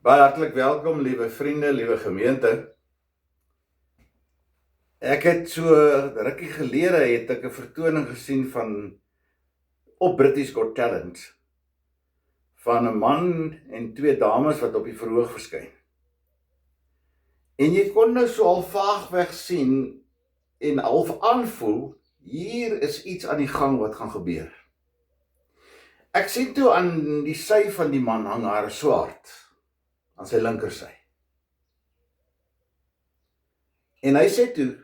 Baie hartlik welkom, liewe vriende, liewe gemeente. Ek het so rukkie gelede het ek 'n vertoning gesien op British Got Talent van 'n man en twee dames wat op die verhoog verskyn. En jy kon nou so al vaagweg sien en half aanvoel, hier is iets aan die gang wat gaan gebeur. Ek sien toe aan die sy van die man hang haar swaard aan sy linkersy. En hy sê toe,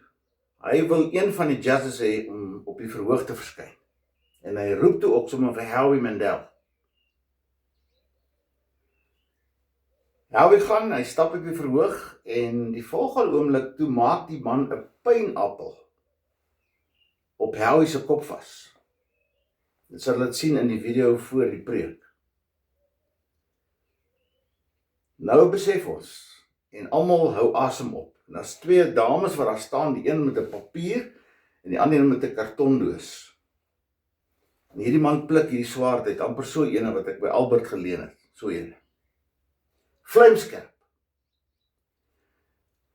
hy wil een van die judges hê om op die verhoog te verskyn. En hy roep toe ook sommer vir Howie Mandel. Howie gaan, hy stap op die verhoog en die volgende oomblik toe maak die man 'n pynappel op Howie se kop vas. Dit sal dit sien in die video voor die preek. Nou besef ons, en almal hou asem op. En daar's twee dames wat daar staan, die een met 'n papier en die ander met 'n kartondoos. En hierdie man pluk hierdie swaard uit, amper so ene wat ek by Albert geleen het, so ene. Vlamskerp.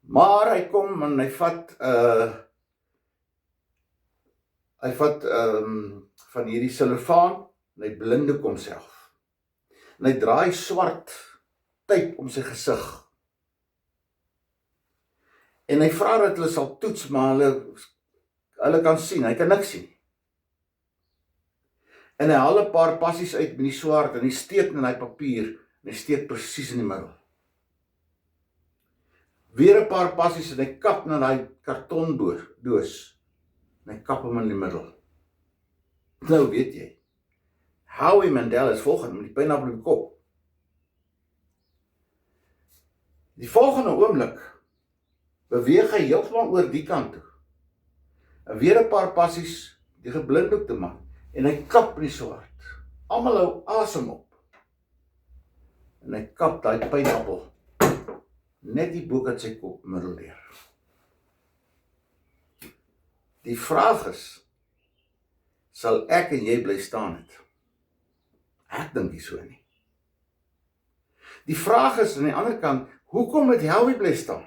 Maar hy kom en hy vat van hierdie silofaan en hy blindoek homself. En hy draai swart typ om sy gesig. En hy vra dat hulle sal toets, maar hulle kan sien, hy kan niks sien. En hy haal 'n paar passies uit met die swaard en hy steek in die papier en hy steek presies in die middel. Weer 'n paar passies en hy kap na daai kartondoos en hy kap hom in die middel. Nou weet jy, Howie Mandel is volgende met die pynappel op die kop. Die volgende oomblik beweeg hy heeltemal oor die kant toe. En weer 'n paar passies die geblinddoek te maak en hy kap in die swaard. Almal hou asem op. En hy kap daai pynappel net die bo uit sy kop middeldeer. Die vraag is, sal ek en jy bly staan het? Ek dink nie so nie. Die vraag is aan die ander kant, hoekom het Howie bly staan?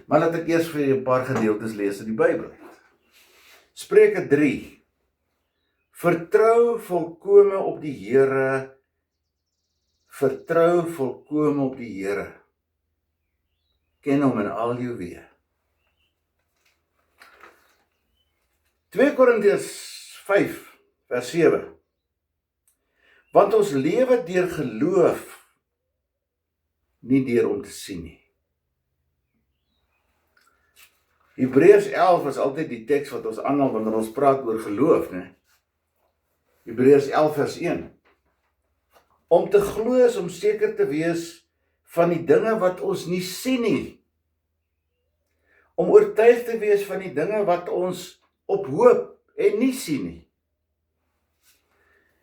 Maar laat ek eers vir julle 'n paar gedeeltes lees in die Bybel. Spreuke 3. Vertrou volkome op die Here. Vertrou volkome op die Here. Ken hom in al jou weë. 2 Korintiërs 5 vers 7. Want ons lewe deur geloof, nie deur om te sien nie. Hebreërs 11 is altyd die teks wat ons aanhaal wanneer ons praat oor geloof, né? Hebreërs 11 vers 1. Om te glo is om seker te wees van die dinge wat ons nie sien nie. Om oortuig te wees van die dinge wat ons op hoop en nie sien nie.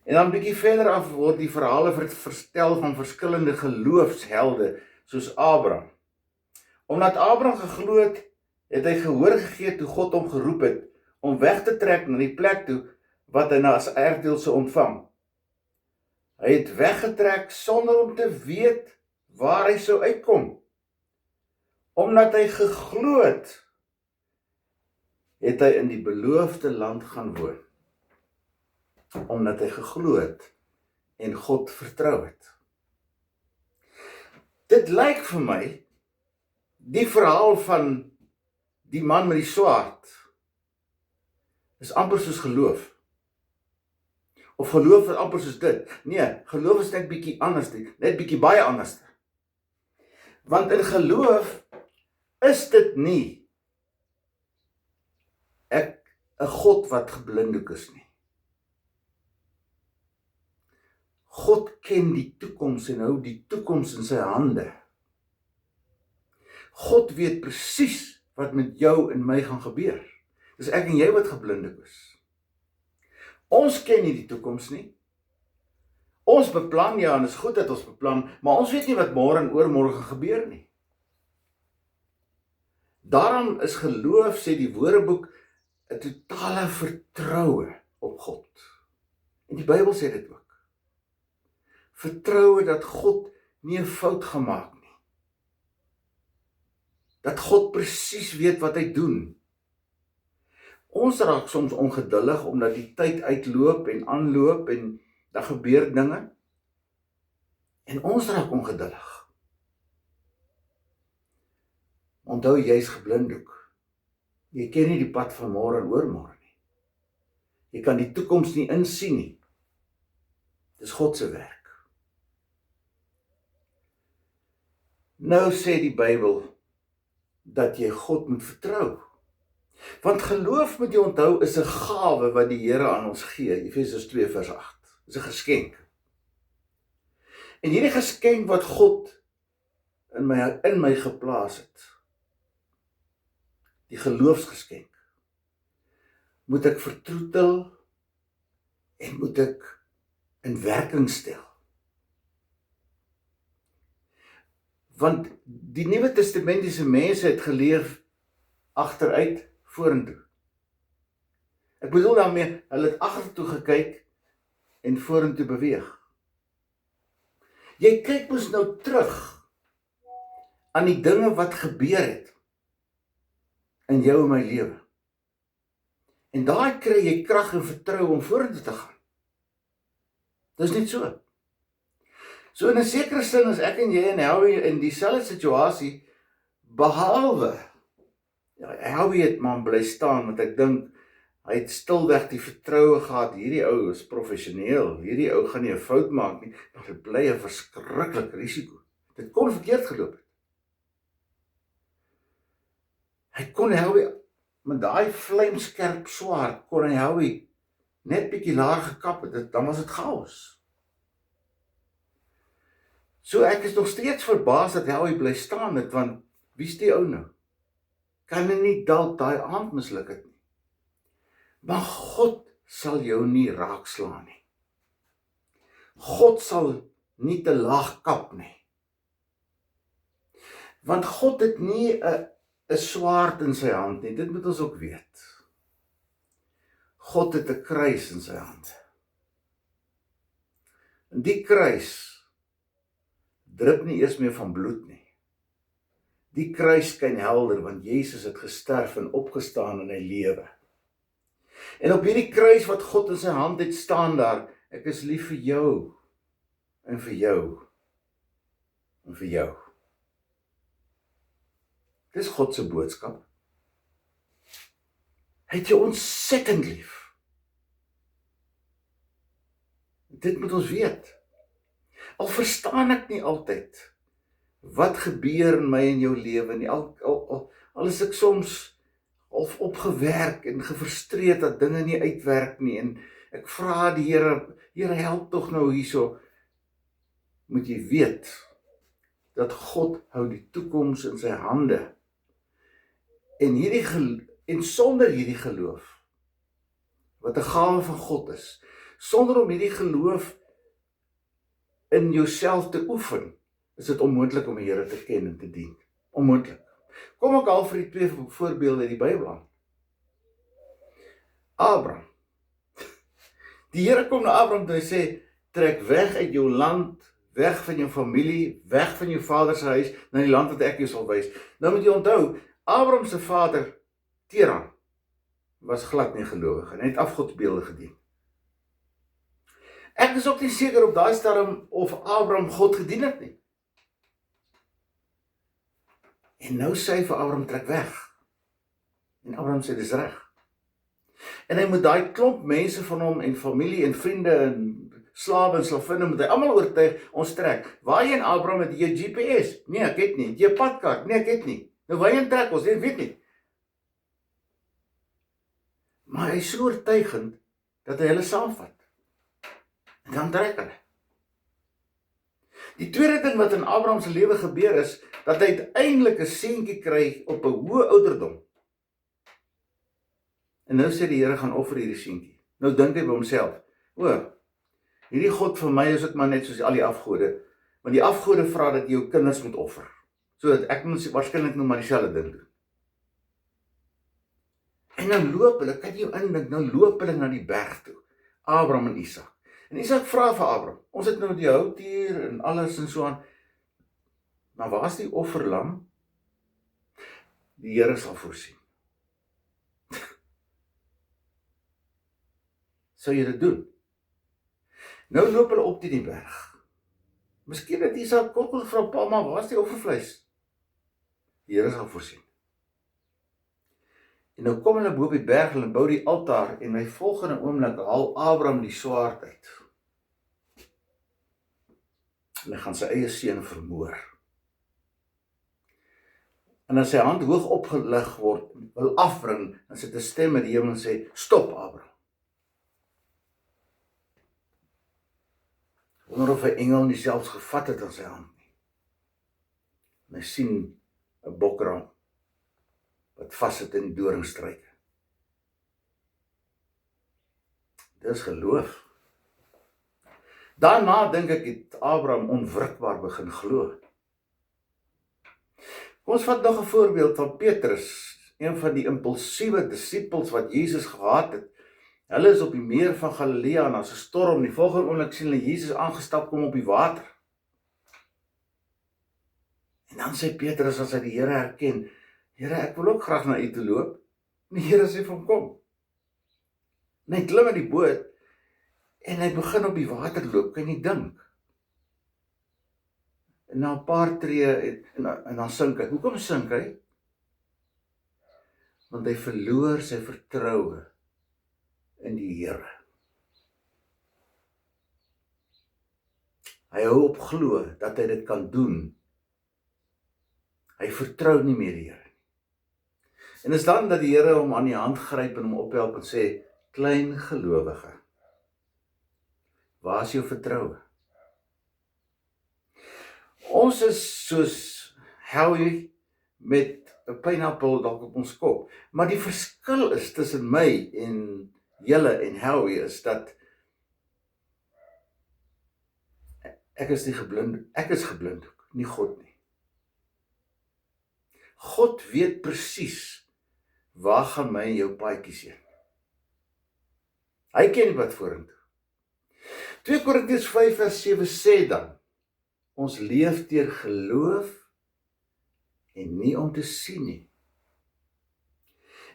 En dan bietjie verder af word die verhale verstel van verskillende geloofshelde soos Abraham. Omdat Abraham geglo het hy gehoor gegee toe God hom geroep het om weg te trek na die plek toe wat hy as erfdeel sou ontvang. Hy het weggetrek sonder om te weet waar hy sou uitkom. Omdat hy geglo het hy in die beloofde land gaan woon. Omdat hy geglo het en God vertrou het. Dit lyk vir my, die verhaal van die man met die swaard, is amper soos geloof. Of geloof is amper soos dit. Nee, geloof is net bietjie anders, net bietjie baie anders. Want in geloof is dit nie 'n God wat geblinddoek is nie. God ken die toekoms en hou die toekoms in sy hande. God weet presies wat met jou en my gaan gebeur. Dis ek en jy wat geblinddoek is. Ons ken nie die toekoms nie. Ons beplan, ja, en is goed dat ons beplan, maar ons weet nie wat môre en oormôre gebeur nie. Daarom is geloof, sê die Woordeboek, 'n totale vertroue op God. En die Bybel sê dit ook. Vertroue dat God nie 'n fout gemaak nie. Dat God presies weet wat hy doen. Ons raak soms ongeduldig omdat die tyd uitloop en aanloop en daar gebeur dinge. En ons raak ongeduldig. Onthou, jy's geblinddoek. Jy ken nie die pad van môre en oormôre nie. Jy kan die toekoms nie insien nie. Dis God se werk. Nou sê die Bybel dat jy God moet vertrou. Want geloof, moet jy onthou, is 'n gawe wat die Here aan ons gee. Efesiërs 2 vers 8. Dis 'n geskenk. En hierdie geskenk wat God in my geplaas het, die geloofsgeskenk, moet ek vertroetel en moet ek in werking stel. Want die Nuwe Testamentiese mense het geleef agteruit vorentoe. Ek bedoel daarmee, hulle het agtertoe gekyk en vorentoe beweeg. Jy kyk mos nou terug aan die dinge wat gebeur het in jou en my lewe. En daar kry jy krag en vertroue om vorentoe te gaan. Dis net so. So in 'n sekere sin is ek en jy en Howie in dieselfde situasie, behalwe Howie het maar bly staan, want ek dink hy het stilweg die vertroue gehad, hierdie ou is professioneel, hierdie ou gaan nie 'n fout maak nie, maar dit bly 'n verskriklike risiko. Dit kon verkeerd geloop het. Hy kon Howie met daai vlamskerp swaard, kon hy Howie net bietjie laer gekap het, dan was dit chaos. So ek is nog steeds verbaas dat Howie bly staan het, want wie's die ou nou? Kan hy nie dalk daai aand misluk het nie? Maar God sal jou nie raakslaan nie. God sal nie te laag kap nie. Want God het nie 'n swaard in sy hand nie, dit moet ons ook weet. God het 'n kruis in sy hand. En die kruis drup nie eers meer van bloed nie. Die kruis skyn helder, want Jesus het gesterf en opgestaan in hy lewe. En op hierdie kruis wat God in sy hand het, staan daar, ek is lief vir jou, en vir jou, en vir jou. Dis God se boodskap. Hy het jou ontsettend lief. Dit moet ons weet. Al verstaan ek nie altyd wat gebeur in my en jou lewe nie, al is ek soms opgewerk en gefrustreerd dat dinge nie uitwerk nie, en ek vra die Here help tog nou hierso, moet jy weet, dat God hou die toekoms in sy hande, en sonder hierdie geloof, wat 'n gawe van God is, sonder om hierdie geloof in jouself te oefen, is dit onmoontlik om die Here te ken en te dien. Onmoontlik. Kom ek al vir die 2 voorbeelde in die Bybel aan. Abraham. Die Here kom na Abraham toe en sê, trek weg uit jou land, weg van jou familie, weg van jou vader se huis, na die land wat ek jou sal wys. Nou moet jy onthou, Abraham se vader, Teran, was glad nie gelowig en hy het afgodsbeelde gedien. Ek is ook nie seker op daai stadium of Abraham God gedien het nie. En nou sê hy vir Abraham, trek weg. En Abraham sê, dis reg. En hy moet daai klomp mense van hom en familie en vriende en slawe en slavinne moet hy almal oortuig, ons trek. Waarheen Abraham, het jy GPS? Nee, ek het nie. Het jy 'n padkaart? Nee, ek het nie. Nou waarheen trek ons? Ek weet nie. Maar hy is so oortuigend dat hy hulle saamvat. En dan trek hulle. Die tweede ding wat in Abraham se lewe gebeur is, dat hy uiteindelik 'n seentjie kry op 'n hoë ouderdom. En nou sê die Here, gaan offer hierdie seentjie. Nou dink hy by homself, hierdie God vir my is dit maar net soos al die afgode, want die afgode vra dat jy jou kinders moet offer. So dat ek moet waarskynlik nou maar dieselfde ding doen. En nou loop hulle, kan jy jou indink, nou loop hulle na die berg toe, Abraham en Isak. En Isak vra vir Abraham, ons het nou die houtdier en alles en so aan, maar waar is die offerlam? Die Here sal voorsien. Sou jy dit doen? Nou loop hulle op die berg. Miskien het Isak kort gevra, pa, maar waar is die offervleis? Die Here sal voorsien. En nou kom hulle bo op die berg, hulle bou die altaar, en my volgende oomblik haal Abraham die swaard uit. En hy gaan sy eie seun vermoor. En as sy hand hoog opgelig word, wil afbring, dan sit 'n stem in die hemel en sê, stop Abraham. Wonder of 'n engel nie selfs gevat het aan sy hand nie. En hy sien 'n bokram wat vassit in die doringstruike. Dis geloof. Daarna dink ek het Abraham onwrikbaar begin glo. Kom ons vat nog 'n voorbeeld van Petrus, een van die impulsiewe disippels wat Jesus gehaat het. Hulle is op die meer van Galilea en daar's 'n storm. Die volgende oomblik sien hulle Jesus aangestap kom op die water. En dan sê Petrus as hy die Here herken, Here, ek wil ook graag na u toe loop. En die Here sê vir hom, kom. En hy klim in die boot en hy begin op die water loop, kan jy dink. En na 'n paar tree en dan sink hy. Hoekom sink hy? Want hy verloor sy vertroue in die Here. Hy hou op glo dat hy dit kan doen. Hy vertrou nie meer die Here. En is dan dat die Here hom aan die hand gryp en hom ophelp en sê, klein gelowige, waar is jou vertroue? Ons is soos Howie met 'n pineappel dalk op ons kop. Maar die verskil is tussen my en julle en Howie is dat ek is geblinddoek, nie God nie. God weet presies waar gaan my en jou paadjies heen. Hy ken wat vorentoe. 2 Korintiërs 5 vers 7 sê dan, ons leef deur geloof en nie om te sien nie.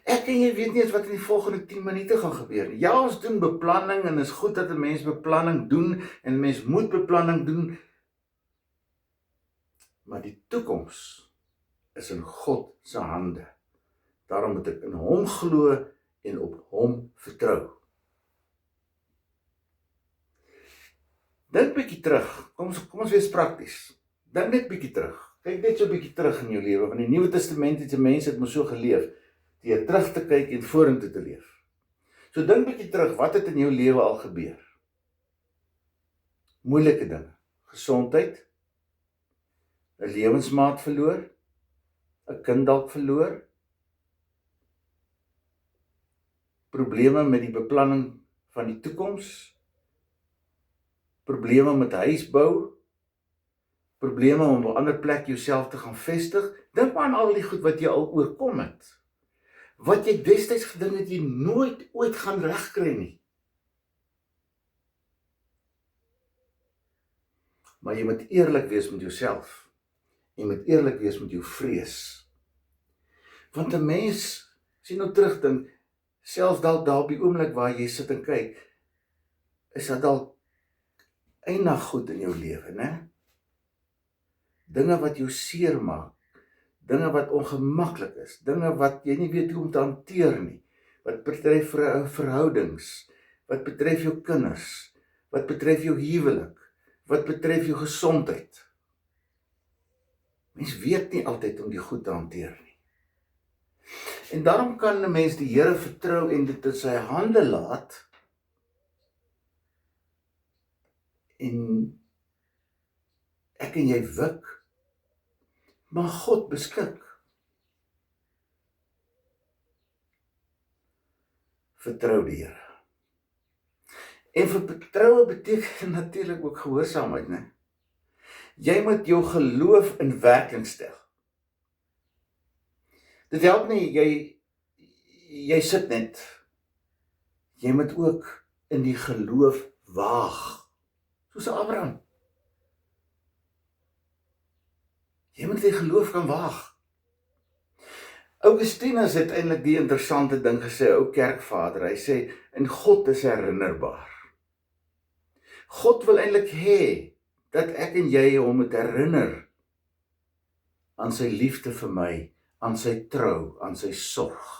Ek en jy weet nie eens wat in die volgende 10 minute gaan gebeur nie. Ja, ons doen beplanning en is goed dat 'n mens beplanning doen en 'n mens moet beplanning doen. Maar die toekoms is in God se hande. Daarom moet ek in hom glo en op hom vertrou. Dink bietjie terug. Kom ons wees prakties. Dink net bietjie terug. Kyk net so bietjie terug in jou lewe, want die Nuwe Testamentiese mense het mos so geleef, deur terug te kyk en vorentoe te leef. So dink bietjie terug, wat het in jou lewe al gebeur? Moeilike dinge, gesondheid, 'n lewensmaat verloor, 'n kind dalk verloor, probleme met die beplanning van die toekoms, probleme met huisbou, probleme om op 'n ander plek jouself te gaan vestig. Dink maar aan al die goed wat jy al oorkom het. Wat jy destyds gedink het jy nooit ooit gaan regkry nie. Maar jy moet eerlik wees met jouself. Jy moet eerlik wees met jou vrees. Want 'n mens, as jy nou terugdink, selfs dalk daar op die oomblik waar jy sit en kyk, is dat dalk eienaar goed in jou lewe, né? Dinge wat jou seer maak, dinge wat ongemaklik is, dinge wat jy nie weet hoe om te hanteer nie, wat betref verhoudings, wat betref jou kinders, wat betref jou huwelik, wat betref jou gesondheid. Mens weet nie altyd om die goed te hanteer nie. En daarom kan 'n mens die Here vertrou en dit in sy hande laat, en ek en jy wik, maar God beskik. Vertrou die Here. En vir vertroue beteken natuurlik ook gehoorsaamheid, né? Jy moet jou geloof in werking stel. Dit help nie, jy sit net. Jy moet ook in die geloof waag, soos Abraham. Jy moet die geloof kan waag. Augustinus het eintlik die interessante ding gesê, ou kerkvader, hy sê, en God is herinnerbaar. God wil eintlik hê, dat ek en jy hom moet herinner, aan sy liefde vir my, aan sy trou, aan sy sorg.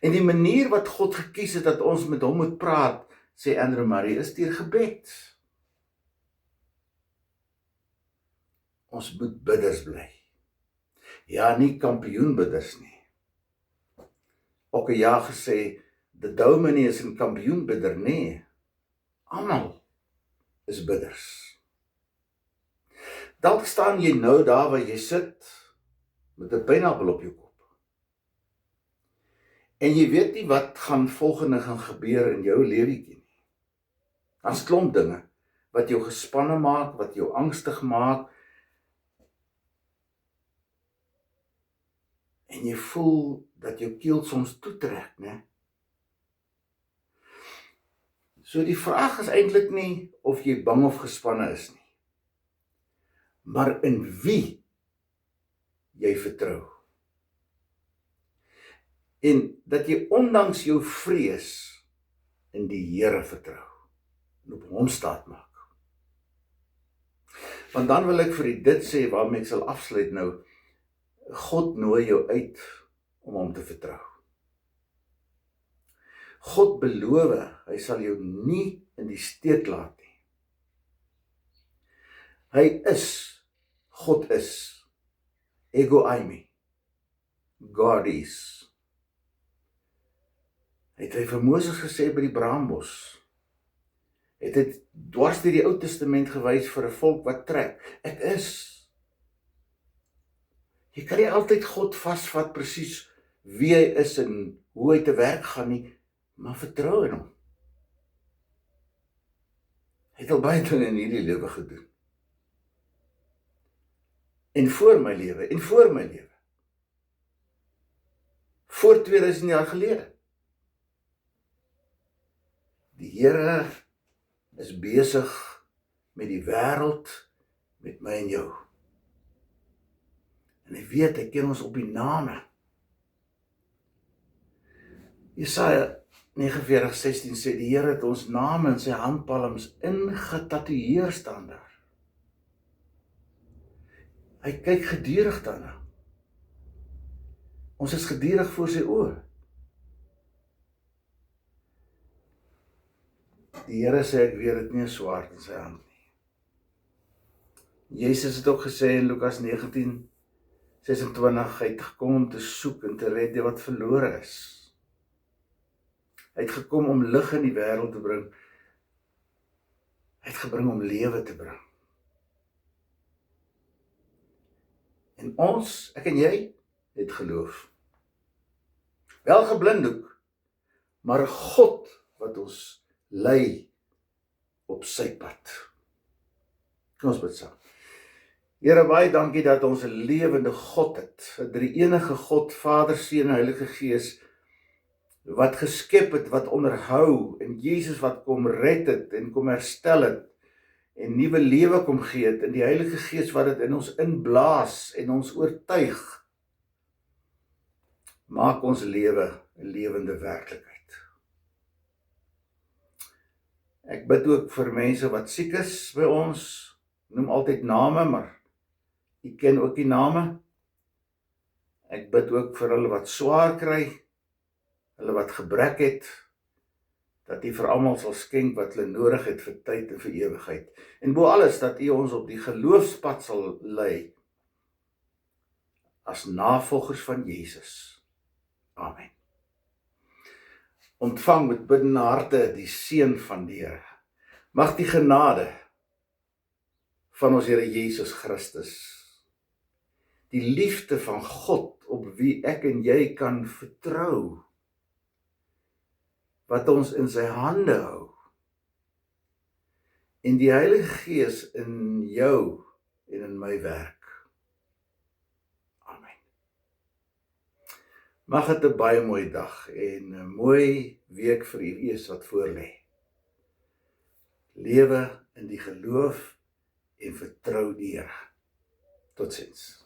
En die manier wat God gekies het, dat ons met hom moet praat, sê Andrew Murray, is deur gebed. Ons moet bidders bly. Ja, nie kampioenbidders nie. Ook 'n jaar gesê, die dominee is 'n kampioenbidder, nee. Almal is bidders. Dalk staan jy nou daar waar jy sit, met 'n pineappel op jou kop. En jy weet nie wat volgende gaan gebeur in jou lewetjie nie. Daar's klomp dinge, wat jou gespanne maak, wat jou angstig maak, en jy voel dat jou keel soms toetrek, né? So die vraag is eintlik nie of jy bang of gespanne is nie, maar in wie jy vertrou. En dat jy ondanks jou vrees in die Here vertrou en op hom staat maak. Want dan wil ek vir u dit sê waarmee ek sal afsluit nou. God nooi jou uit om hom te vertrou. God beloof, hy sal jou nie in die steek laat nie. Hy is, God is, ego eimi, God is. Het hy vir Moses gesê by die braambos, het hy dwars deur die Ou Testament gewys vir 'n volk wat trek, ek is. Jy kan nie altyd God vasvat presies wie hy is en hoe hy te werk gaan nie, maar vertrou in hom. Hy het al baie dinge in hierdie lewe gedoen. En voor my lewe, en voor my lewe. Voor 2000 jaar gelede. Die Here is besig met die wêreld, met my en jou. En hy weet, hy ken ons op die name. Jesaja 49:16 sê, die Here het ons name in sy handpalms ingetatoeëer staan daar. Hy kyk gedurig daarna. Ons is gedurig voor sy oë. Die Here sê, ek weet dit nie 'n swaard in sy hand nie. Jesus het ook gesê in Lukas 19:26, hy het gekom om te soek en te red die wat verlore is. Hy het gekom om lig in die wêreld te bring. Hy het gebring om lewe te bring. En ons, ek en jy, het geloof. Wel geblinddoek, maar 'n God wat ons lei op sy pad. Kom ons bid saam. Here, baie dankie dat ons 'n lewende God het, 'n drie-enige God, Vader, Seun en Heilige Gees, wat geskep het, wat onderhou, en Jesus wat kom red het, en kom herstel het, en nuwe lewe kom gee het, en die Heilige Gees wat dit in ons inblaas, en ons oortuig, maak ons lewe 'n lewende werklikheid. Ek bid ook vir mense wat siek is by ons, noem altyd name, maar U ken ook die name. Ek bid ook vir hulle wat swaar kry, hulle wat gebrek het, dat U vir almal sal skenk wat hulle nodig het vir tyd en vir ewigheid. En bo alles, dat U ons op die geloofspad sal lei, as navolgers van Jesus. Amen. Ontvang met biddende harte die seën van die Here. Mag die genade van ons Here Jesus Christus, die liefde van God op wie ek en jy kan vertrou, wat ons in sy hande hou, en die Heilige Gees in jou en in my werk. Amen. Mag dit 'n baie mooi dag en 'n mooi week vir u wees wat voorlê. Lewe in die geloof en vertrou die Here. Totsiens.